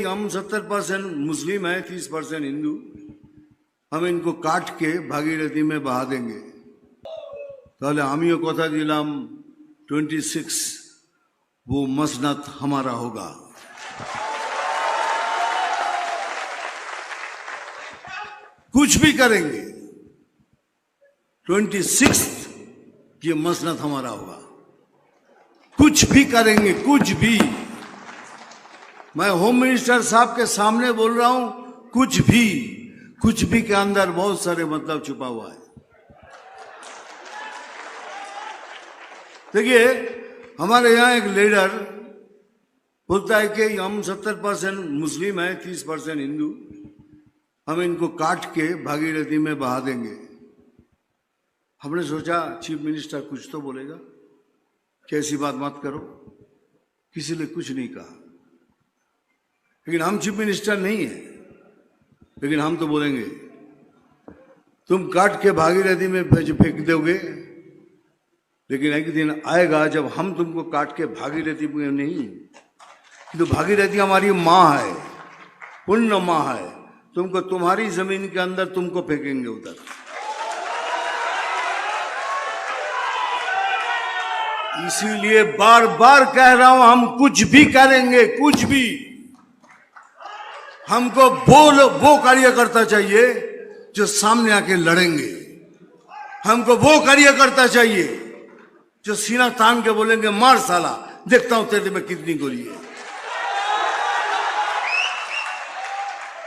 हम 70% मुस्लिम हैं, 30% हिंदू। हम इनको काट के भागीरथी में बहा देंगे। তাহলে আমিও কথা দিলাম 26 वो मसनद हमारा होगा। कुछ भी करेंगे 26 ये मसनद हमारा होगा। कुछ भी करेंगे, कुछ भी। मैं होम मिनिस्टर साहब के सामने बोल रहा हूं, कुछ भी के अंदर बहुत सारे मतलब छुपा हुआ है। देखिए, हमारे यहाँ एक लीडर बोलता है कि हम 70% मुस्लिम हैं, 30% हिंदू। हम इनको काट के भागीरथी में बहा देंगे। हमने सोचा चीफ मिनिस्टर कुछ तो बोलेगा, कैसी बात मत करो। किसी ने कुछ नहीं कहा, लेकिन हम चीफ मिनिस्टर नहीं है। लेकिन हम तो बोलेंगे, तुम काट के भागीरथी में फेंक दोगे, लेकिन एक दिन आएगा जब हम तुमको काट के भागीरथी में नहीं, तो भागीरथी हमारी माँ है, पुण्य माँ है। तुमको तुम्हारी जमीन के अंदर तुमको फेंकेंगे उधर। इसीलिए बार बार कह रहा हूं, हम कुछ भी करेंगे, कुछ भी। हमको वो कार्यकर्ता चाहिए जो सामने आके लड़ेंगे। हमको वो कार्यकर्ता चाहिए जो सीना तान के बोलेंगे, मार साला, देखता हूं तेरे में कितनी गोली है।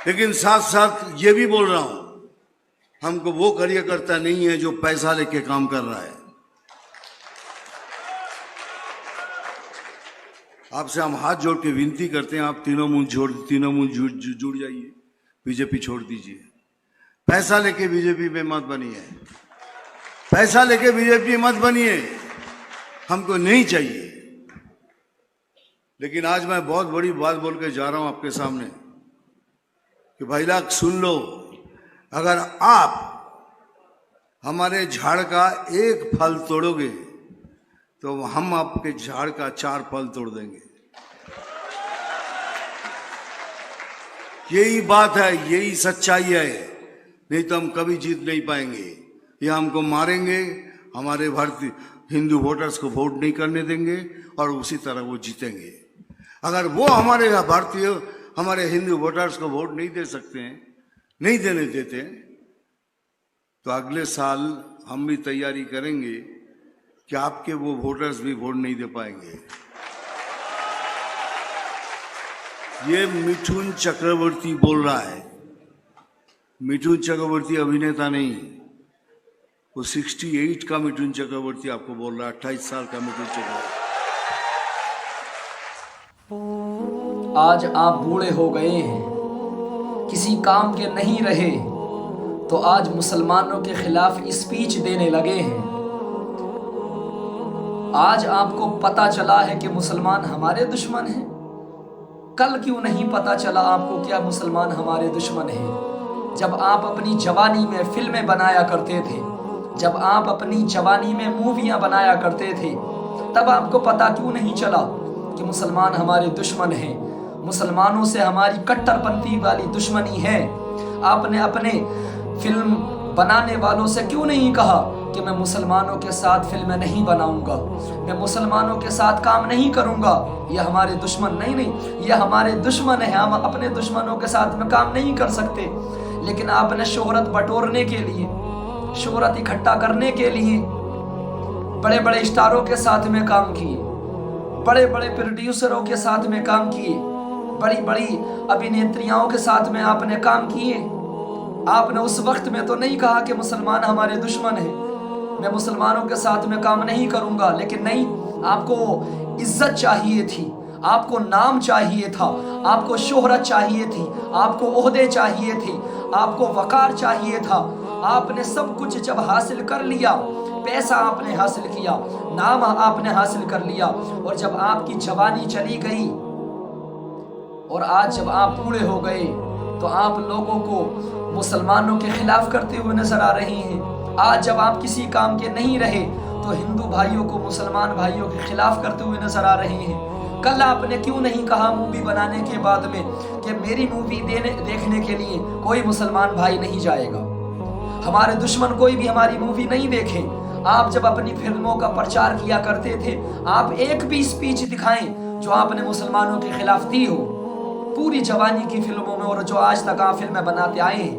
लेकिन साथ साथ ये भी बोल रहा हूं, हमको वो कार्यकर्ता नहीं है जो पैसा लेके काम कर रहा है। आपसे हम हाथ जोड़ के विनती करते हैं, आप तीनों मुंह जुड़ जाइए, बीजेपी छोड़ दीजिए। पैसा लेके बीजेपी में मत बनिए, पैसा लेके बीजेपी मत बनिए, हमको नहीं चाहिए। लेकिन आज मैं बहुत बड़ी बात बोल के जा रहा हूं आपके सामने कि भाई लोग सुन लो, अगर आप हमारे झाड़ का एक फल तोड़ोगे तो हम आपके झाड़ का 4 फल तोड़ देंगे। यही बात है, यही सच्चाई है। नहीं तो हम कभी जीत नहीं पाएंगे। ये हमको मारेंगे, हमारे भारतीय हिंदू वोटर्स को वोट नहीं करने देंगे और उसी तरह वो जीतेंगे। अगर वो हमारे हिंदू वोटर्स को वोट नहीं दे सकते हैं, नहीं देने देते, तो अगले साल हम भी तैयारी करेंगे कि आपके वो वोटर्स भी वोट नहीं दे पाएंगे। ये मिथुन चक्रवर्ती बोल रहा है। मिथुन चक्रवर्ती अभिनेता नहीं, वो 68 का मिथुन चक्रवर्ती आपको बोल रहा है, 28 साल का मिथुन चक्रवर्ती। आज आप बूढ़े हो गए हैं, किसी काम के नहीं रहे, तो आज मुसलमानों के खिलाफ स्पीच देने लगे हैं। आज आपको पता चला है कि मुसलमान हमारे दुश्मन हैं। कल क्यों नहीं पता चला आपको क्या मुसलमान हमारे दुश्मन हैं? जब आप अपनी जवानी में फिल्में बनाया करते थे, जब आप अपनी जवानी में मूवियां बनाया करते थे, तब आपको पता क्यों नहीं चला कि मुसलमान हमारे दुश्मन हैं? मुसलमानों से हमारी कट्टरपंथी वाली दुश्मनी है। आपने अपने फिल्म बनाने वालों से क्यों नहीं कहा कि मैं मुसलमानों के साथ फिल्में नहीं बनाऊंगा, मैं मुसलमानों के साथ काम नहीं करूंगा, ये हमारे दुश्मन नहीं, ये हमारे दुश्मन है, हम अपने दुश्मनों के साथ में काम नहीं कर सकते। लेकिन आपने शोहरत बटोरने के लिए, शोहरत इकट्ठा करने के लिए बड़े बड़े स्टारों के साथ में काम किए, बड़े बड़े प्रोड्यूसरों के साथ में काम किए, बड़ी बड़ी अभिनेत्रियों के साथ में आपने काम किए। आपने उस वक्त में तो नहीं कहा कि मुसलमान हमारे दुश्मन हैं, मैं मुसलमानों के साथ में काम नहीं करूंगा। लेकिन नहीं, आपको इज्जत चाहिए थी, आपको नाम चाहिए था, आपको शोहरत चाहिए थी, आपको ओहदे चाहिए थे, आपको वकार चाहिए था। आपने सब कुछ जब हासिल कर लिया, पैसा आपने हासिल किया, नाम आपने हासिल कर लिया, और जब आपकी जवानी चली गई और आज जब आप बूढ़े हो गए, तो आप लोगों को मुसलमानों के खिलाफ करते हुए नजर आ रहे हैं। आज जब आप किसी काम के नहीं रहे, तो हिंदू भाइयों को मुसलमान भाइयों के खिलाफ करते हुए नजर आ रहे हैं। کل آپ نے کیوں نہیں کہا مووی بنانے کے بعد میں کہ میری مووی دیکھنے کے لیے کوئی مسلمان بھائی نہیں جائے گا، ہمارے دشمن کوئی بھی ہماری مووی نہیں دیکھیں؟ آپ جب اپنی فلموں کا پرچار کیا کرتے تھے، آپ ایک بھی اسپیچ دکھائیں جو آپ نے مسلمانوں کے خلاف دی ہو پوری جوانی کی فلموں میں، اور جو آج تک آپ فلمیں بناتے آئے ہیں،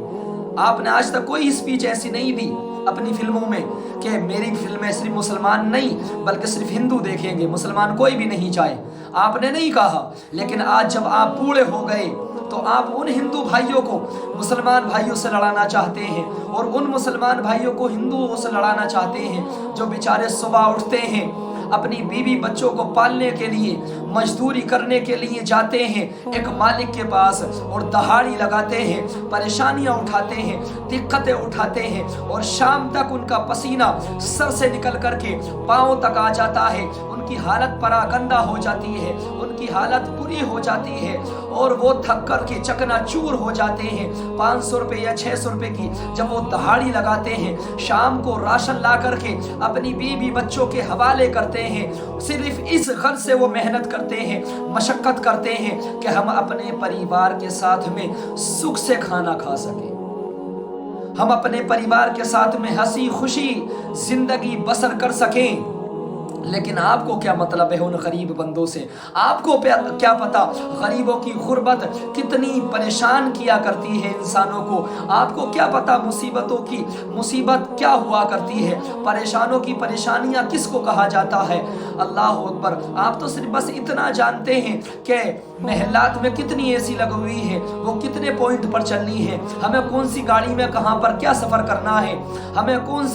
آپ نے آج تک کوئی اسپیچ ایسی نہیں دی اپنی فلموں میں کہ میری فلمیں صرف مسلمان نہیں بلکہ صرف ہندو دیکھیں گے، مسلمان کوئی بھی نہیں جائے، آپ نے نہیں کہا۔ لیکن آج جب آپ بوڑھے ہو گئے تو آپ ان ہندو بھائیوں کو مسلمان بھائیوں سے لڑانا چاہتے ہیں، اور ان مسلمان بھائیوں کو ہندوؤں سے لڑانا چاہتے ہیں جو بیچارے صبح اٹھتے ہیں، اپنی بیوی بچوں کو پالنے کے لیے مزدوری کرنے کے لیے جاتے ہیں ایک مالک کے پاس، اور دہاڑی لگاتے ہیں، پریشانیاں اٹھاتے ہیں، دقتیں اٹھاتے ہیں، اور شام تک ان کا پسینہ سر سے نکل کر کے پاؤں تک آ جاتا ہے، ان کی حالت پراگندہ ہو جاتی ہے، ان کی حالت بری ہو جاتی ہے، اور وہ تھک کر کے چکنا چور ہو جاتے ہیں۔ 500 روپے یا 600 روپے کی جب وہ دہاڑی لگاتے ہیں، شام کو راشن لا کر کے اپنی بیوی بچوں کے حوالے کرتے ہیں، صرف اس غرض سے وہ محنت کرتے ہیں، مشقت کرتے ہیں کہ ہم اپنے پریوار کے ساتھ میں سکھ سے کھانا کھا سکیں، ہم اپنے پریوار کے ساتھ میں ہنسی خوشی زندگی بسر کر سکیں۔ لیکن آپ کو کیا مطلب ہے ان غریب بندوں سے؟ آپ کو کیا پتا غریبوں کی غربت کتنی پریشان کیا کرتی ہے انسانوں کو؟ آپ کو کیا پتا مصیبتوں کی مصیبت کیا ہوا کرتی ہے؟ پریشانوں کی پریشانیاں کس کو کہا جاتا ہے؟ اللہ اکبر! آپ تو صرف بس اتنا جانتے ہیں کہ محلات میں کتنی اے سی لگی ہوئی ہے، وہ کتنے پوائنٹ پر چلنی ہے، ہمیں کون سی گاڑی میں کہاں پر کیا سفر کرنا ہے، ہمیں کون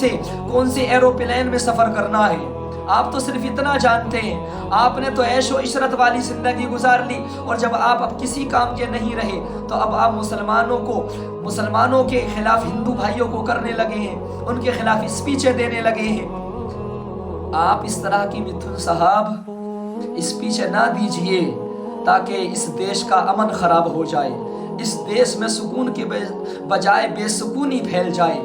سے ایروپلین میں سفر کرنا ہے۔ آپ تو صرف اتنا جانتے ہیں، آپ نے تو عیش و عشرت والی زندگی گزار لی، اور جب آپ اب کسی کام کے نہیں رہے تو اب آپ مسلمانوں کے خلاف ہندو بھائیوں کو کرنے لگے ہیں، ان کے خلاف اسپیچیں دینے لگے ہیں۔ آپ اس طرح کی متھن صاحب اسپیچیں نہ دیجئے تاکہ اس دیش کا امن خراب ہو جائے، اس دیش میں سکون کے بجائے بے سکونی پھیل جائے،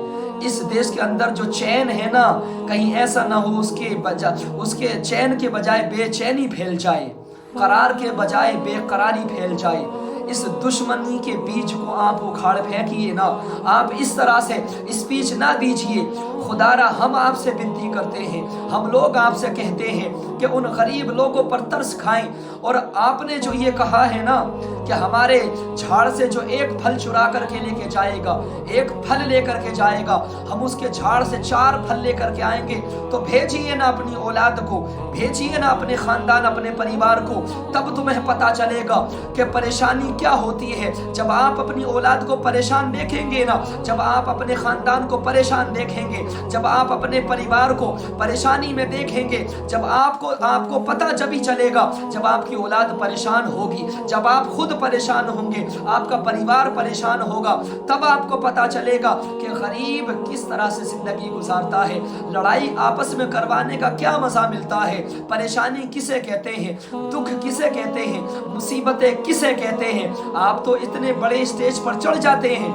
اس دیش کے اندر جو چین ہے نا، کہیں ایسا نہ ہو اس کے چین کے بجائے بے چینی پھیل جائے، قرار کے بجائے بے قراری پھیل جائے۔ اس دشمنی کے بیج کو آپ اکھاڑ پھینکیے نا، آپ اس طرح سے اسپیچ نہ دیجئے۔ خدا را ہم آپ سے بنتی کرتے ہیں، ہم لوگ آپ سے کہتے ہیں کہ ان غریب لوگوں پر ترس کھائیں، اور آپ نے جو یہ کہا ہے نا کہ ہمارے جھاڑ سے جو ایک پھل چرا کر کے لے کے جائے گا، ایک پھل لے کر کے جائے گا، ہم اس کے جھاڑ سے 4 پھل لے کر کے آئیں گے، تو بھیجیے نا اپنی اولاد کو، بھیجیے نا اپنے خاندان اپنے پریوار کو، تب تمہیں پتا چلے گا کہ پریشانی کیا ہوتی ہے۔ جب آپ اپنی اولاد کو پریشان دیکھیں گے نا، جب آپ اپنے خاندان کو پریشان دیکھیں گے، جب آپ اپنے پریوار کو پریشانی میں دیکھیں گے، جب آپ کو پتہ جب ہی چلے گا جب آپ کی اولاد پریشان ہوگی، جب آپ خود پریشان ہوں گے، آپ کا پریوار پریشان ہوگا، تب آپ کو پتہ چلے گا کہ غریب کس طرح سے زندگی گزارتا ہے، لڑائی آپس میں کروانے کا کیا مزہ ملتا ہے، پریشانی کسے کہتے ہیں، دکھ کسے کہتے ہیں، مصیبتیں کسے کہتے ہیں۔ آپ تو اتنے بڑے اسٹیج پر چڑھ جاتے ہیں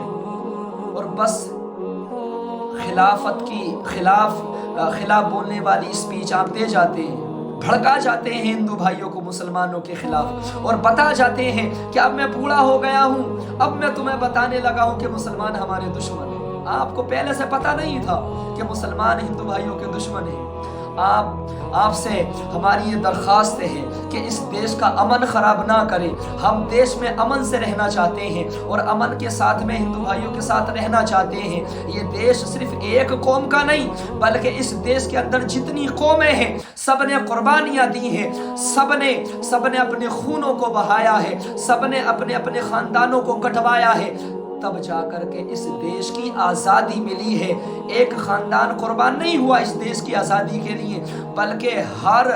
اور بس خلافت کی خلاف بولنے والی اسپیچ آپ دے جاتے ہیں، بھڑکا جاتے ہیں ہندو بھائیوں کو مسلمانوں کے خلاف، اور بتا جاتے ہیں کہ اب میں بوڑھا ہو گیا ہوں، اب میں تمہیں بتانے لگا ہوں کہ مسلمان ہمارے دشمن ہیں۔ آپ کو پہلے سے پتہ نہیں تھا کہ مسلمان ہندو بھائیوں کے دشمن ہیں۔ آپ سے ہماری یہ درخواست ہے کہ اس دیش کا امن خراب نہ کریں۔ ہم دیش میں امن سے رہنا چاہتے ہیں، اور امن کے ساتھ میں ہندو بھائیوں کے ساتھ رہنا چاہتے ہیں۔ یہ دیش صرف ایک قوم کا نہیں بلکہ اس دیش کے اندر جتنی قومیں ہیں سب نے قربانیاں دی ہیں، سب نے اپنے خونوں کو بہایا ہے، سب نے اپنے خاندانوں کو کٹوایا ہے، تب جا کر کے اس دیش کی آزادی ملی ہے۔ ایک خاندان قربان نہیں ہوا اس دیش کی آزادی کے لیے، بلکہ ہر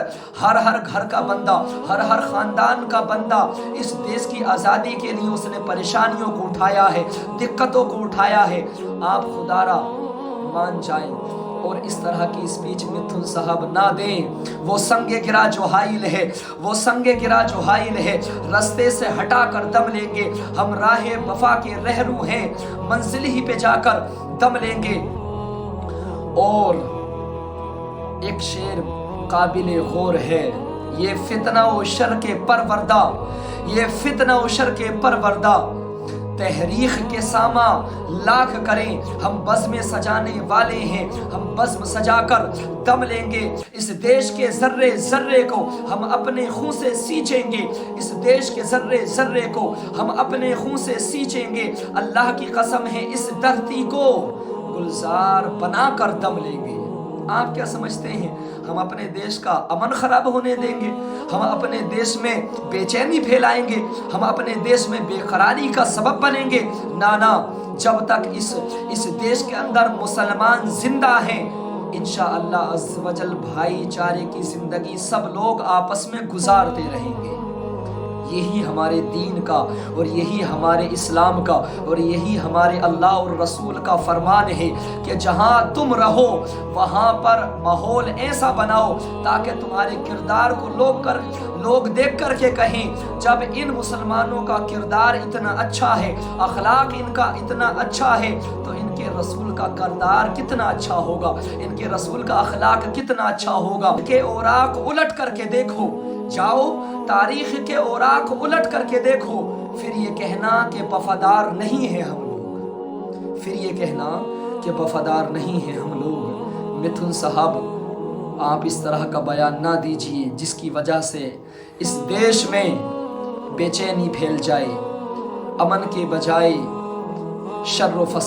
گھر کا بندہ، ہر خاندان کا بندہ اس دیش کی آزادی کے لیے اس نے پریشانیوں کو اٹھایا ہے، دقتوں کو اٹھایا ہے۔ آپ خدا را مان جائیں اور اس طرح کی اسپیچ متھن صاحب نہ دیں۔ وہ سنگ گرا جو حائل ہے، رستے سے ہٹا کر دم لیں گے، ہم راہ وفا کے رہرو ہیں، منزل ہی پہ جا کر دم لیں گے۔ اور ایک شعر قابل غور ہے، ये फितना व शर के परवरदा, ये फितना व शर के परवरदा, तहरीख के सामा लाख करें, हम बज़्म सजाने वाले हैं, हम बज़्म सजाकर दम लेंगे। इस देश के ज़र्रे ज़र्रे को हम अपने खून से सींचेंगे, इस देश के ज़र्रे ज़र्रे को हम अपने खून से सींचेंगे। अल्लाह की कसम है इस धरती को गुलजार बनाकर दम लेंगे। आप क्या समझते हैं हम अपने देश का अमन खराब होने देंगे? हम अपने देश में बेचैनी फैलाएंगे? हम अपने देश में बेकरारी का सबब बनेंगे? ना ना, जब तक इस देश के अंदर मुसलमान जिंदा हैं, इंशाअल्लाह अज़्ज़ वजल भाईचारे की जिंदगी सब लोग आपस में गुजारते रहेंगे। यही हमारे दीन का और यही हमारे इस्लाम का और यही हमारे अल्लाह और रसूल का फरमान है कि जहाँ तुम रहो वहाँ पर माहौल ऐसा बनाओ ताकि तुम्हारे किरदार को लोग देख कर के कहें, जब इन मुसलमानों का किरदार इतना अच्छा है, अखलाक इनका इतना अच्छा है, तो इनके रसूल का किरदार कितना अच्छा होगा, इनके रसूल का अखलाक कितना अच्छा होगा। के औराक उलट करके देखो, जाओ तारीख के औराक उलट करके देखो, फिर ये कहना कि वफादार नहीं है हम लोग, फिर ये कहना कि वफादार नहीं है हम लोग। मिथुन साहब, आप इस तरह का बयान ना दीजिए जिसकी वजह से इस देश में बेचैनी फैल जाए, अमन के बजाय शर्र व फसाद